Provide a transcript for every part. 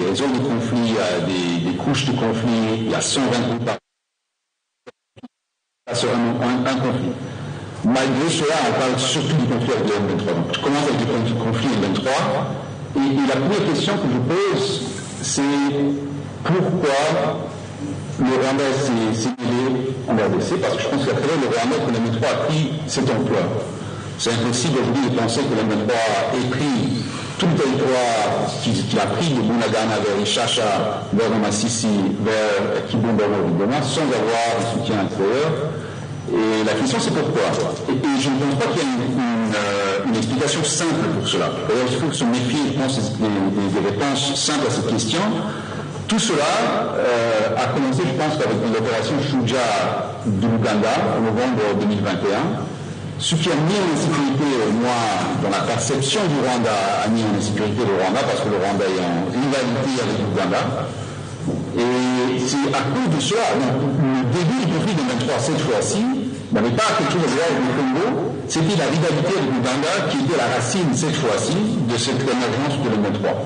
des réseaux de conflits, des couches de conflits, il y a 120 groupes par c'est vraiment un conflit. Malgré cela, on parle surtout du conflit avec le M23. Donc, je commence avec le conflit M23. Et la première question que je pose, c'est pourquoi le Rwanda s'est mêlé en RDC, parce que je pense qu'à travers le Rwanda, que le M23 a pris cette ampleur. C'est impossible aujourd'hui de penser que le M23 ait pris tout le territoire qu'il a pris de Bunagana vers Ishasha, vers Masisi, vers Kibumba, vers sans avoir un soutien extérieur. Et la question, c'est pourquoi. Et je ne pense pas qu'il y ait une explication simple pour cela. D'ailleurs, il faut se méfier, je pense, des réponses simples à cette question. Tout cela a commencé, je pense, avec l'opération Shuja de l'Ouganda en novembre 2021. Ce qui a mis en insécurité, dans la perception du Rwanda, a mis en insécurité le Rwanda, parce que le Rwanda est en rivalité avec l'Ouganda. Et c'est à cause de cela, le début du conflit de 23, cette fois-ci, n'avait pas quelque chose à voir avec le Congo, c'était la rivalité avec l'Ouganda qui était la racine, cette fois-ci, de cette émergence de M23.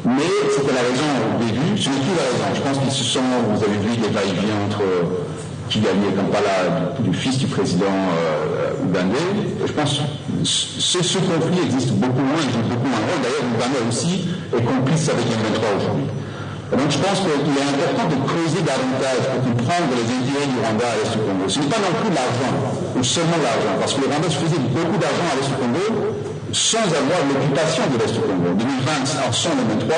Mais c'était la raison au début, ce n'est plus la raison. Je pense qu'ils se sont, vous avez vu les va-et-vient entre Kigali et Kampala, du fils du président ougandais. Je pense que ce conflit existe beaucoup moins, il joue beaucoup moins de rôle. D'ailleurs, l'Ouganda aussi est complice avec M23 aujourd'hui. Donc je pense qu'il est important de creuser davantage pour comprendre les intérêts du Rwanda à l'Est du Congo. Ce n'est pas non plus l'argent, ou seulement l'argent, parce que le Rwanda se faisait beaucoup d'argent à l'Est du Congo sans avoir l'occupation de l'Est du Congo. En 2020, en 2023,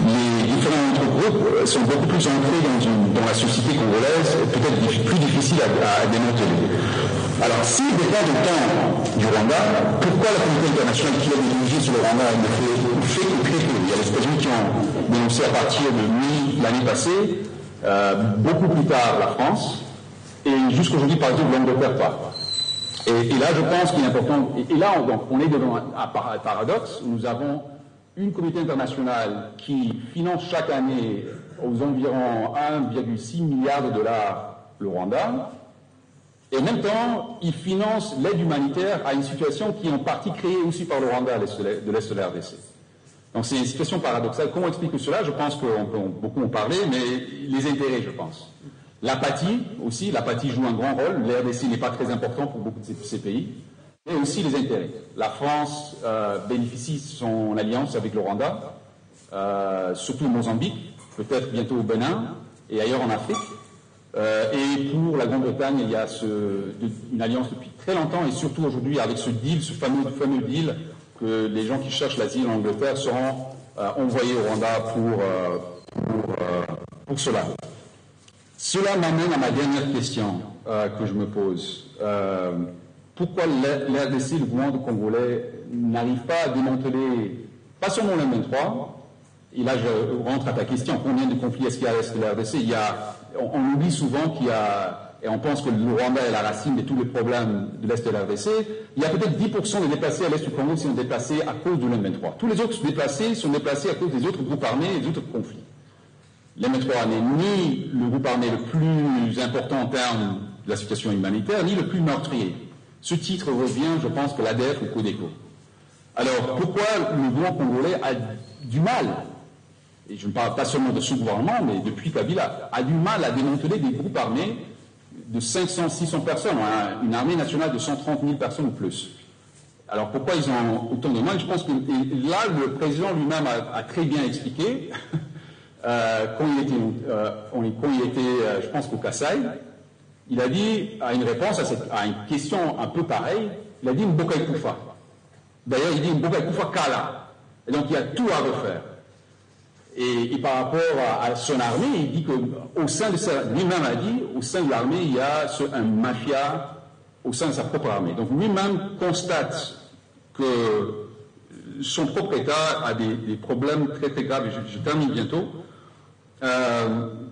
les différents groupes sont beaucoup plus ancrés dans la société congolaise, peut-être plus difficile à démanteler. Alors, s'il dépend du temps du Rwanda, pourquoi la communauté internationale qui a dirigé sur le Rwanda ne fait que très peu? Il y a les États-Unis qui ont dénoncé à partir de l'année passée, beaucoup plus tard la France, et jusqu'aujourd'hui, par exemple, l'Angleterre pas. Et là, je pense qu'il est important, et là, on est devant un paradoxe. Nous avons une communauté internationale qui finance chaque année aux environs 1,6 milliard de dollars le Rwanda, et en même temps, il finance l'aide humanitaire à une situation qui est en partie créée aussi par le Rwanda de l'Est de la RDC. Donc c'est une situation paradoxale. Comment expliquer cela? Je pense qu'on peut beaucoup en parler, mais les intérêts, je pense. L'apathie aussi, l'apathie joue un grand rôle. La RDC n'est pas très important pour beaucoup de ces pays. Et aussi les intérêts. La France bénéficie de son alliance avec le Rwanda, surtout au Mozambique, peut-être bientôt au Bénin et ailleurs en Afrique. Et pour la Grande-Bretagne, il y a une alliance depuis très longtemps, et surtout aujourd'hui avec ce deal, ce fameux deal, que les gens qui cherchent l'asile en Angleterre seront envoyés au Rwanda pour cela. Cela m'amène à ma dernière question que je me pose. Pourquoi l'RDC, le gouvernement congolais, n'arrive pas à démanteler, pas seulement le M23, et là je rentre à ta question, combien de conflits est-ce qu'il y a à l'Est de la RDC? On oublie souvent qu'il y a, et on pense que le Rwanda est la racine de tous les problèmes de l'Est de la RDC, il y a peut-être 10% des déplacés à l'Est du Congo qui sont déplacés à cause de l'M23. Tous les autres déplacés sont déplacés à cause des autres groupes armés et des autres conflits. L'M23 n'est ni le groupe armé le plus important en termes de la situation humanitaire, ni le plus meurtrier. Ce titre revient, je pense, que l'ADF ou Codeco. Alors, pourquoi le gouvernement congolais a du mal, et je ne parle pas seulement de ce gouvernement, mais depuis Kabila, a du mal à démanteler des groupes armés de 500, 600 personnes, une armée nationale de 130 000 personnes ou plus. Alors, pourquoi ils ont autant de mal? Je pense que là, le président lui-même a très bien expliqué, quand il était, je pense, qu'au Kasaï, il a dit, à une réponse à une question un peu pareille, il a dit Mboka Kufa. D'ailleurs, il dit Mboka Kufa Kala. Et donc, il y a tout à refaire. Et par rapport à son armée, il dit qu'au sein de lui-même a dit, au sein de l'armée, il y a un mafia au sein de sa propre armée. Donc lui-même constate que son propre État a des problèmes très très graves. Je termine bientôt.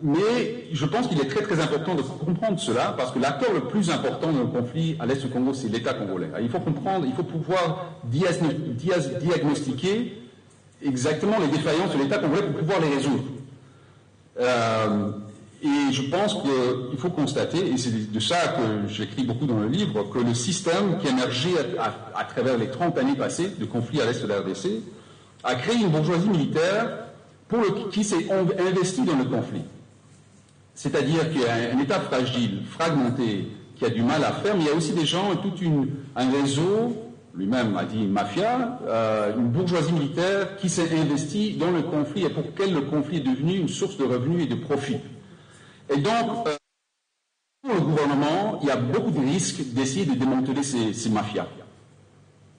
Mais je pense qu'il est très très important de comprendre cela, parce que l'acteur le plus important dans le conflit à l'Est du Congo, c'est l'État congolais. Il faut comprendre, il faut pouvoir diagnostiquer exactement les défaillances de l'État congolais pour pouvoir les résoudre. Et je pense qu'il faut constater, et c'est de ça que j'écris beaucoup dans le livre, que le système qui a émergé à travers les 30 années passées de conflit à l'Est de la RDC a créé une bourgeoisie militaire qui s'est investie dans le conflit. C'est-à-dire qu'il y a un État fragile, fragmenté, qui a du mal à faire, mais il y a aussi des gens, un réseau, lui-même a dit une mafia, une bourgeoisie militaire qui s'est investie dans le conflit et pour lequel le conflit est devenu une source de revenus et de profit. Et donc, pour le gouvernement, il y a beaucoup de risques d'essayer de démanteler ces mafias.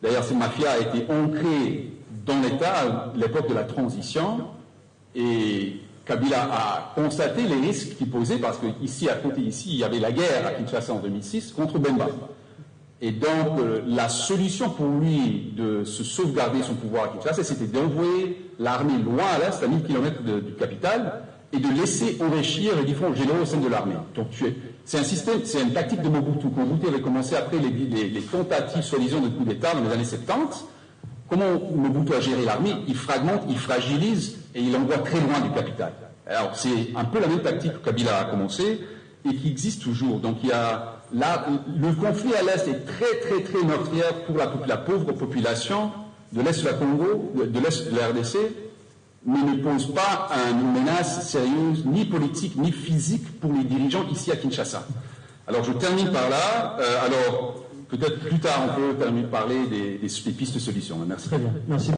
D'ailleurs, ces mafias ont été ancrées dans l'État à l'époque de la transition, et Kabila a constaté les risques qu'il posait, parce qu'ici, à côté ici, il y avait la guerre à Kinshasa en 2006 contre Bemba. Et donc, la solution pour lui de se sauvegarder son pouvoir à Kinshasa, c'était d'envoyer l'armée loin à l'est, à 1000 km du capital, et de laisser enrichir les différents généraux au sein de l'armée. Donc, c'est un système, c'est une tactique de Mobutu. Mobutu avait commencé après les tentatives soi-disant de coup d'État dans les années 70. Comment Mobutu a géré l'armée? Il fragmente, il fragilise, et il l'envoie très loin du capital. Alors, c'est un peu la même tactique que Kabila a commencé, et qui existe toujours. Donc, il y a là, le conflit à l'Est est très, très, très meurtrière pour la pauvre population de l'Est de la Congo, de l'Est de la RDC, mais ne pose pas une menace sérieuse, ni politique, ni physique pour les dirigeants ici à Kinshasa. Alors, je termine par là. Alors, peut-être plus tard, on peut parler des pistes de solutions. Merci. Très bien. Merci.